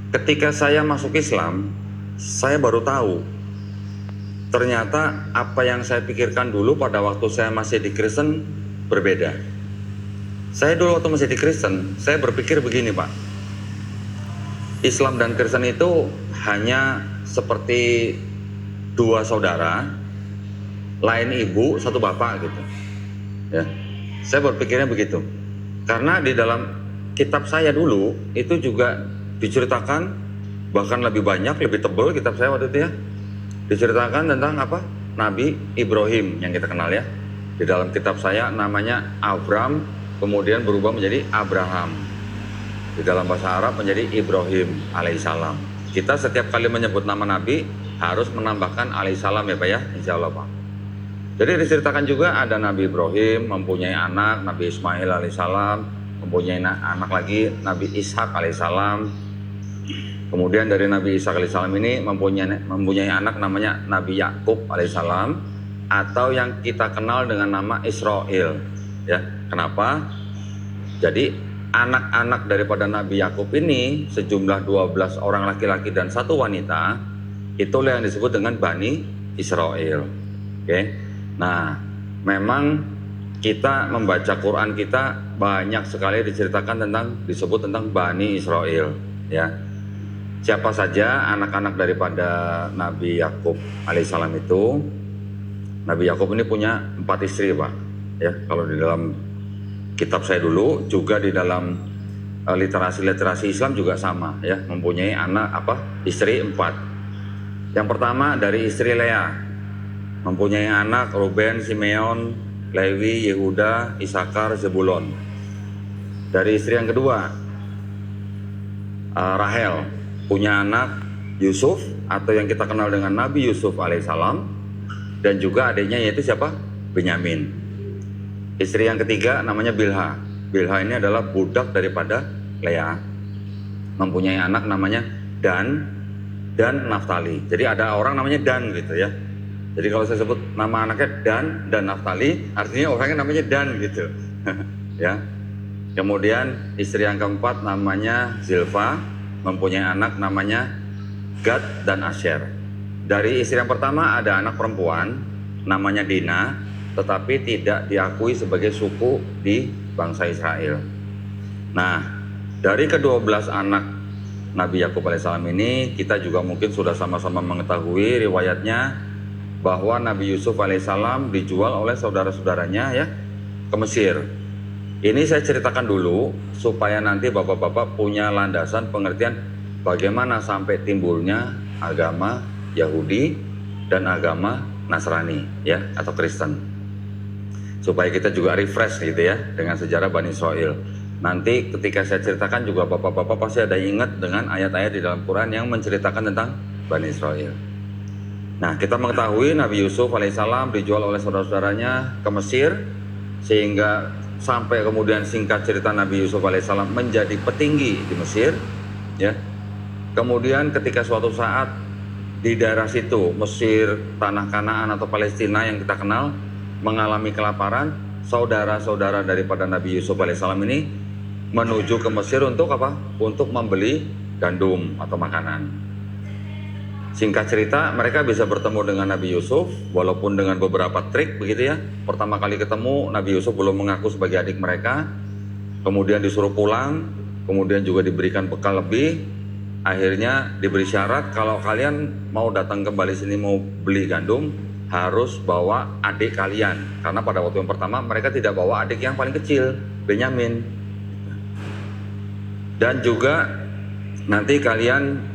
Ketika saya masuk Islam, saya baru tahu ternyata apa yang saya pikirkan dulu pada waktu saya masih di Kristen berbeda. Saya dulu waktu masih di Kristen, saya berpikir begini Pak, Islam dan Kristen itu hanya seperti dua saudara, lain ibu, satu bapak gitu. Ya, saya berpikirnya begitu. Karena di dalam kitab saya dulu itu juga diceritakan, bahkan lebih banyak, lebih tebal kitab saya waktu itu ya, diceritakan tentang apa? Nabi Ibrahim yang kita kenal ya. Di dalam kitab saya namanya Abram, kemudian berubah menjadi Abraham. Di dalam bahasa Arab menjadi Ibrahim alaihissalam. Kita setiap kali menyebut nama Nabi harus menambahkan alaihissalam ya Pak ya, insya Allah Pak. Jadi diceritakan juga ada Nabi Ibrahim mempunyai anak, Nabi Ismail alaihissalam, mempunyai anak lagi Nabi Ishak alaihissalam. Kemudian dari Nabi Ishak alaihissalam ini mempunyai anak namanya Nabi Yakub alaihissalam, atau yang kita kenal dengan nama Israel. Ya, kenapa? Jadi anak-anak daripada Nabi Yakub ini sejumlah 12 orang laki-laki dan satu wanita, itulah yang disebut dengan Bani Israel. Oke. Nah, memang kita membaca Quran kita banyak sekali diceritakan disebut tentang Bani Israel, ya. Siapa saja anak-anak daripada Nabi Yakub alaihissalam itu? Nabi Yakub ini punya 4 istri, Pak. Ya, kalau di dalam kitab saya dulu, juga di dalam literasi Islam juga sama, ya, mempunyai istri 4. Yang pertama dari istri Lea, mempunyai anak Ruben, Simeon, Lewi, Yehuda, Isakar, Zebulon. Dari istri yang kedua, Rahel, punya anak Yusuf atau yang kita kenal dengan Nabi Yusuf alaihissalam, dan juga adiknya yaitu siapa? Benyamin. Istri yang ketiga namanya Bilha. Bilha ini adalah budak daripada Lea, mempunyai anak namanya Dan dan Naftali. Jadi ada orang namanya Dan gitu ya. Jadi kalau saya sebut nama anaknya Dan Naftali, artinya orangnya namanya Dan gitu. Ya. Kemudian istri yang keempat namanya Zilfa, mempunyai anak namanya Gad dan Asher. Dari istri yang pertama ada anak perempuan namanya Dina, tetapi tidak diakui sebagai suku di bangsa Israel. Nah, dari ke-12 anak Nabi Yakub alaihissalam ini, kita juga mungkin sudah sama-sama mengetahui riwayatnya bahwa Nabi Yusuf alaihissalam dijual oleh saudara-saudaranya ya ke Mesir. Ini saya ceritakan dulu supaya nanti bapak-bapak punya landasan pengertian bagaimana sampai timbulnya agama Yahudi dan agama Nasrani ya, atau Kristen. Supaya kita juga refresh gitu ya dengan sejarah Bani Israel. Nanti ketika saya ceritakan juga bapak-bapak pasti ada ingat dengan ayat-ayat di dalam Quran yang menceritakan tentang Bani Israel. Nah, kita mengetahui Nabi Yusuf alaihissalam dijual oleh saudara-saudaranya ke Mesir, sehingga sampai kemudian singkat cerita Nabi Yusuf alaihissalam menjadi petinggi di Mesir, ya. Kemudian ketika suatu saat di daerah situ, Mesir, tanah Kanaan atau Palestina yang kita kenal, mengalami kelaparan, saudara-saudara daripada Nabi Yusuf alaihissalam ini menuju ke Mesir untuk apa? Untuk membeli gandum atau makanan. Singkat cerita, mereka bisa bertemu dengan Nabi Yusuf, walaupun dengan beberapa trik begitu ya. Pertama kali ketemu, Nabi Yusuf belum mengaku sebagai adik mereka, kemudian disuruh pulang, kemudian juga diberikan bekal lebih. Akhirnya diberi syarat, kalau kalian mau datang kembali sini mau beli gandum, harus bawa adik kalian. Karena pada waktu yang pertama mereka tidak bawa adik yang paling kecil, Benyamin. Dan juga nanti kalian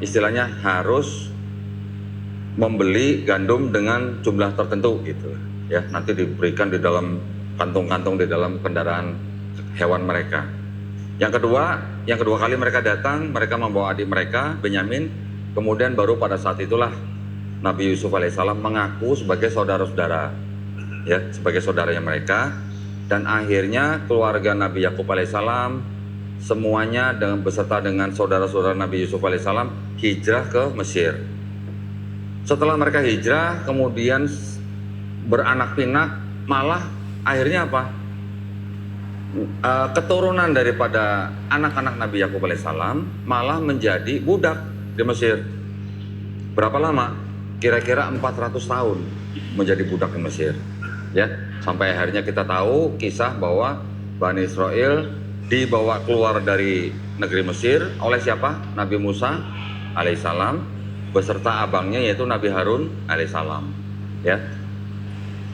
istilahnya harus membeli gandum dengan jumlah tertentu gitu ya, nanti diberikan di dalam kantung-kantung di dalam kendaraan hewan mereka. Yang kedua kali mereka datang, mereka membawa adik mereka Benyamin. Kemudian baru pada saat itulah Nabi Yusuf alaihissalam mengaku sebagai saudara-saudara ya, sebagai saudaranya mereka. Dan akhirnya keluarga Nabi Yakub alaihissalam semuanya beserta dengan saudara-saudara Nabi Yusuf alaihissalam hijrah ke Mesir. Setelah mereka hijrah, kemudian beranak pinak, malah akhirnya apa? keturunan daripada anak-anak Nabi Yakub alaihissalam malah menjadi budak di Mesir. Berapa lama? Kira-kira 400 tahun menjadi budak di Mesir. Ya, sampai akhirnya kita tahu kisah bahwa Bani Israel dibawa keluar dari negeri Mesir oleh siapa? Nabi Musa alaihissalam beserta abangnya yaitu Nabi Harun alaihissalam. Ya,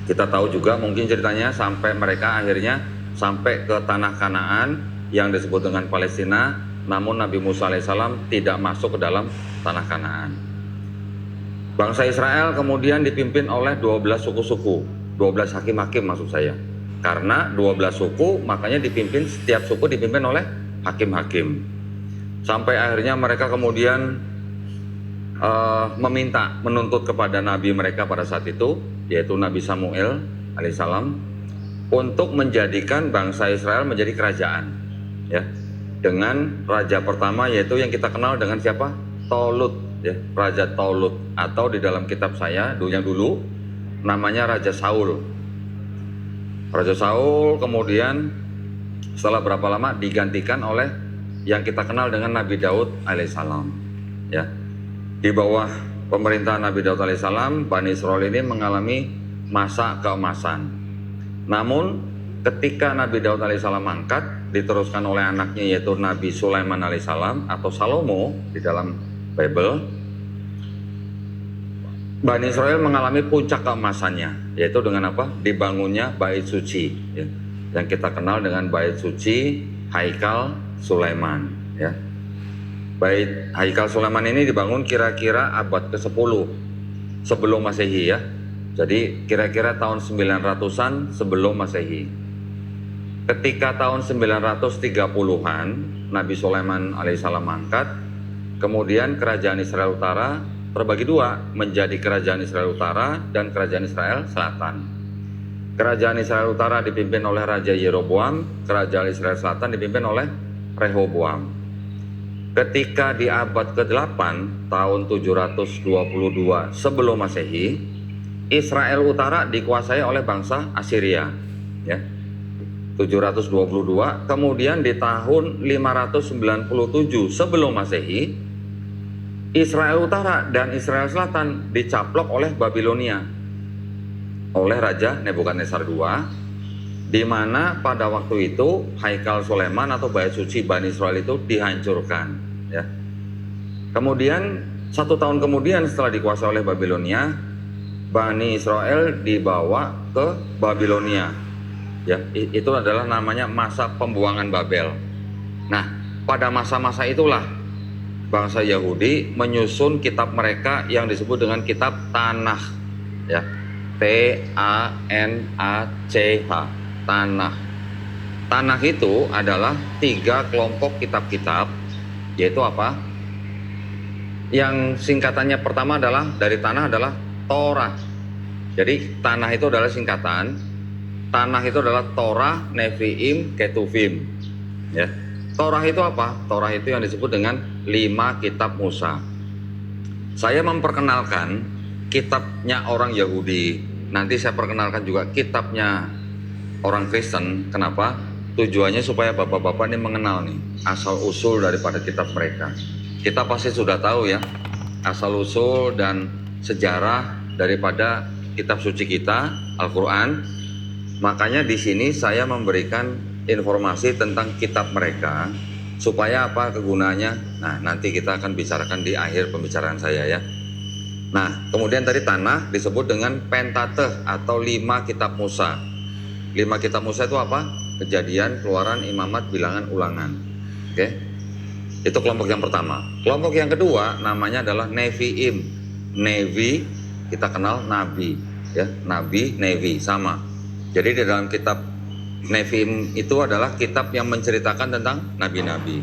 kita tahu juga mungkin ceritanya sampai mereka akhirnya sampai ke tanah Kanaan yang disebut dengan Palestina, namun Nabi Musa alaihissalam tidak masuk ke dalam tanah Kanaan. Bangsa Israel kemudian dipimpin oleh 12 suku-suku, 12 hakim-hakim maksud saya. Karena 12 suku, makanya setiap suku dipimpin oleh hakim-hakim. Sampai akhirnya mereka kemudian menuntut kepada nabi mereka pada saat itu, yaitu Nabi Samuel alaihissalam, untuk menjadikan bangsa Israel menjadi kerajaan, ya, dengan raja pertama yaitu yang kita kenal dengan siapa? Tolut, ya, Raja Tolut, atau di dalam kitab saya dulu namanya Raja Saul. Raja Saul kemudian setelah berapa lama digantikan oleh yang kita kenal dengan Nabi Daud alaihissalam, ya. Di bawah pemerintahan Nabi Daud alaihissalam, Bani Israel ini mengalami masa keemasan. Namun ketika Nabi Daud alaihissalam mangkat, diteruskan oleh anaknya yaitu Nabi Sulaiman alaihissalam atau Salomo di dalam Bible, Bani Israel mengalami puncak keemasannya, yaitu dengan apa? Dibangunnya Bait Suci, ya, yang kita kenal dengan Bait Suci Haikal Sulaiman, ya. Bait Haikal Sulaiman ini dibangun kira-kira abad ke-10 sebelum Masehi, ya. Jadi kira-kira tahun 900-an sebelum Masehi. Ketika tahun 930-an Nabi Sulaiman alaihissalam mangkat, kemudian kerajaan Israel Utara terbagi dua menjadi kerajaan Israel Utara dan kerajaan Israel Selatan. Kerajaan Israel Utara dipimpin oleh Raja Yeroboam, kerajaan Israel Selatan dipimpin oleh Rehoboam. Ketika di abad ke-8 tahun 722 sebelum Masehi, Israel Utara dikuasai oleh bangsa Assyria, ya. 722, kemudian di tahun 597 sebelum Masehi, Israel Utara dan Israel Selatan dicaplok oleh Babilonia oleh Raja Nebukadnezar II, di mana pada waktu itu Haikal Sulaiman atau Bait Suci Bani Israel itu dihancurkan, ya. Kemudian 1 tahun kemudian setelah dikuasai oleh Babilonia, Bani Israel dibawa ke Babilonia, ya. Itu adalah namanya masa pembuangan Babel. Nah, pada masa-masa itulah bangsa Yahudi menyusun kitab mereka yang disebut dengan kitab Tanakh, ya. T-A-N-A-C-H, Tanakh. Tanakh itu adalah 3 kelompok kitab-kitab, yaitu apa? Yang singkatannya pertama adalah dari tanah adalah Torah. Jadi tanah itu adalah singkatan. Tanah itu adalah Torah, Nevi'im, Ketuvim, ya. Torah itu apa? Torah itu yang disebut dengan 5 kitab Musa. Saya memperkenalkan kitabnya orang Yahudi. Nanti saya perkenalkan juga kitabnya orang Kristen. Kenapa? Tujuannya supaya bapak-bapak ini mengenal nih asal usul daripada kitab mereka. Kita pasti sudah tahu ya asal usul dan sejarah daripada kitab suci kita, Al-Quran. Makanya di sini saya memberikan informasi tentang kitab mereka supaya apa kegunaannya. Nah, nanti kita akan bicarakan di akhir pembicaraan saya, ya. Nah, kemudian tadi tanah disebut dengan Pentateuch atau 5 kitab Musa. 5 kitab Musa itu apa? Kejadian, Keluaran, Imamat, Bilangan, Ulangan. Oke. Itu kelompok yang pertama. Kelompok yang kedua namanya adalah Nevi'im. Nevi kita kenal nabi, ya. Nabi, Nevi sama. Jadi di dalam kitab Nevi'im itu adalah kitab yang menceritakan tentang nabi-nabi.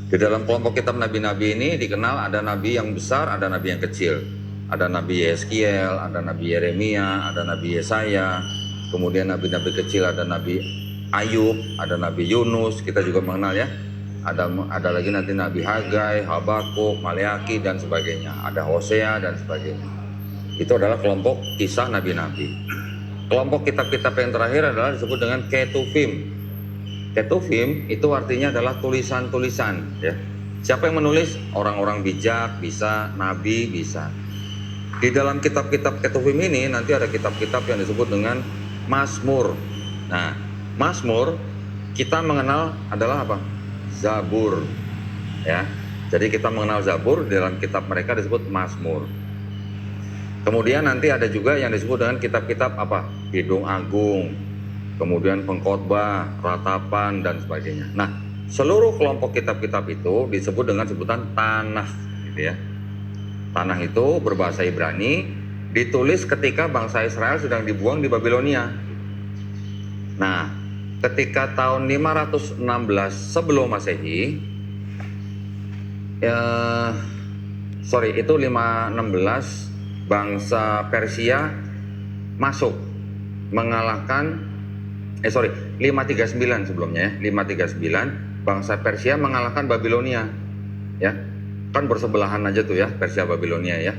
Di dalam kelompok kitab nabi-nabi ini dikenal ada nabi yang besar, ada nabi yang kecil. Ada Nabi Yeskiel, ada Nabi Yeremia, ada Nabi Yesaya. Kemudian nabi-nabi kecil ada Nabi Ayub, ada Nabi Yunus, kita juga mengenal, ya. Ada lagi nanti Nabi Hagai, Habakuk, Maleaki dan sebagainya. Ada Hosea dan sebagainya. Itu adalah kelompok kisah nabi-nabi. Kelompok kitab-kitab yang terakhir adalah disebut dengan Ketuvim. Ketuvim itu artinya adalah tulisan-tulisan, ya. Siapa yang menulis? Orang-orang bijak bisa, nabi bisa. Di dalam kitab-kitab Ketuvim ini nanti ada kitab-kitab yang disebut dengan Mazmur. Nah, Mazmur kita mengenal adalah apa? Zabur, ya. Jadi kita mengenal Zabur dalam kitab mereka disebut Mazmur. Kemudian nanti ada juga yang disebut dengan kitab-kitab apa? Kidung Agung, kemudian Pengkhotbah, Ratapan, dan sebagainya. Nah, seluruh kelompok kitab-kitab itu disebut dengan sebutan Tanakh, gitu ya. Tanakh itu berbahasa Ibrani, ditulis ketika bangsa Israel sedang dibuang di Babilonia. Nah, ketika tahun 516 sebelum Masehi, itu 516 bangsa Persia masuk mengalahkan 539 sebelumnya, ya. 539 bangsa Persia mengalahkan Babilonia, ya. Kan bersebelahan aja tuh ya, Persia Babilonia, ya.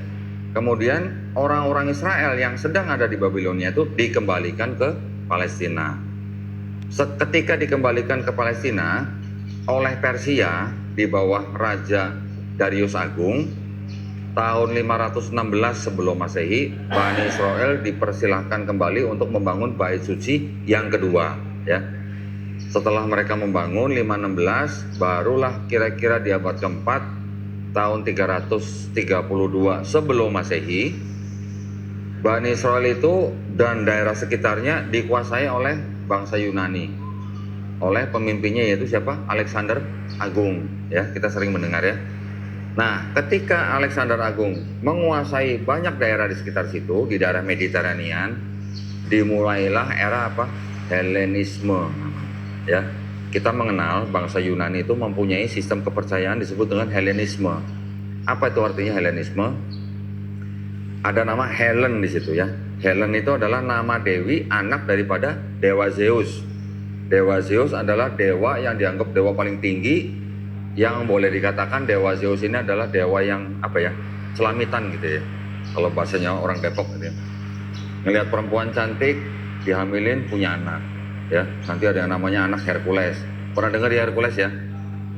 Kemudian orang-orang Israel yang sedang ada di Babilonia itu dikembalikan ke Palestina. Ketika dikembalikan ke Palestina oleh Persia di bawah Raja Darius Agung, tahun 516 sebelum Masehi, Bani Israel dipersilahkan kembali untuk membangun Bait Suci yang kedua, ya. Setelah mereka membangun 516, barulah kira-kira di abad keempat tahun 332 sebelum Masehi, Bani Israel itu dan daerah sekitarnya dikuasai oleh bangsa Yunani, oleh pemimpinnya yaitu siapa? Alexander Agung, ya. Kita sering mendengar, ya. Nah, ketika Alexander Agung menguasai banyak daerah di sekitar situ, di daerah Mediterranean, dimulailah era apa? Helenisme, ya. Kita mengenal bangsa Yunani itu mempunyai sistem kepercayaan disebut dengan Helenisme. Apa itu artinya Helenisme? Ada nama Helen di situ, ya. Helen itu adalah nama dewi anak daripada dewa Zeus. Dewa Zeus adalah dewa yang dianggap dewa paling tinggi, yang boleh dikatakan dewa Zeus ini adalah dewa yang apa ya, celamitan gitu ya, kalau bahasanya orang Depok gitu ya. Ngelihat perempuan cantik dihamilin punya anak, ya. Nanti ada yang namanya anak Hercules. Pernah dengar ya Hercules, ya?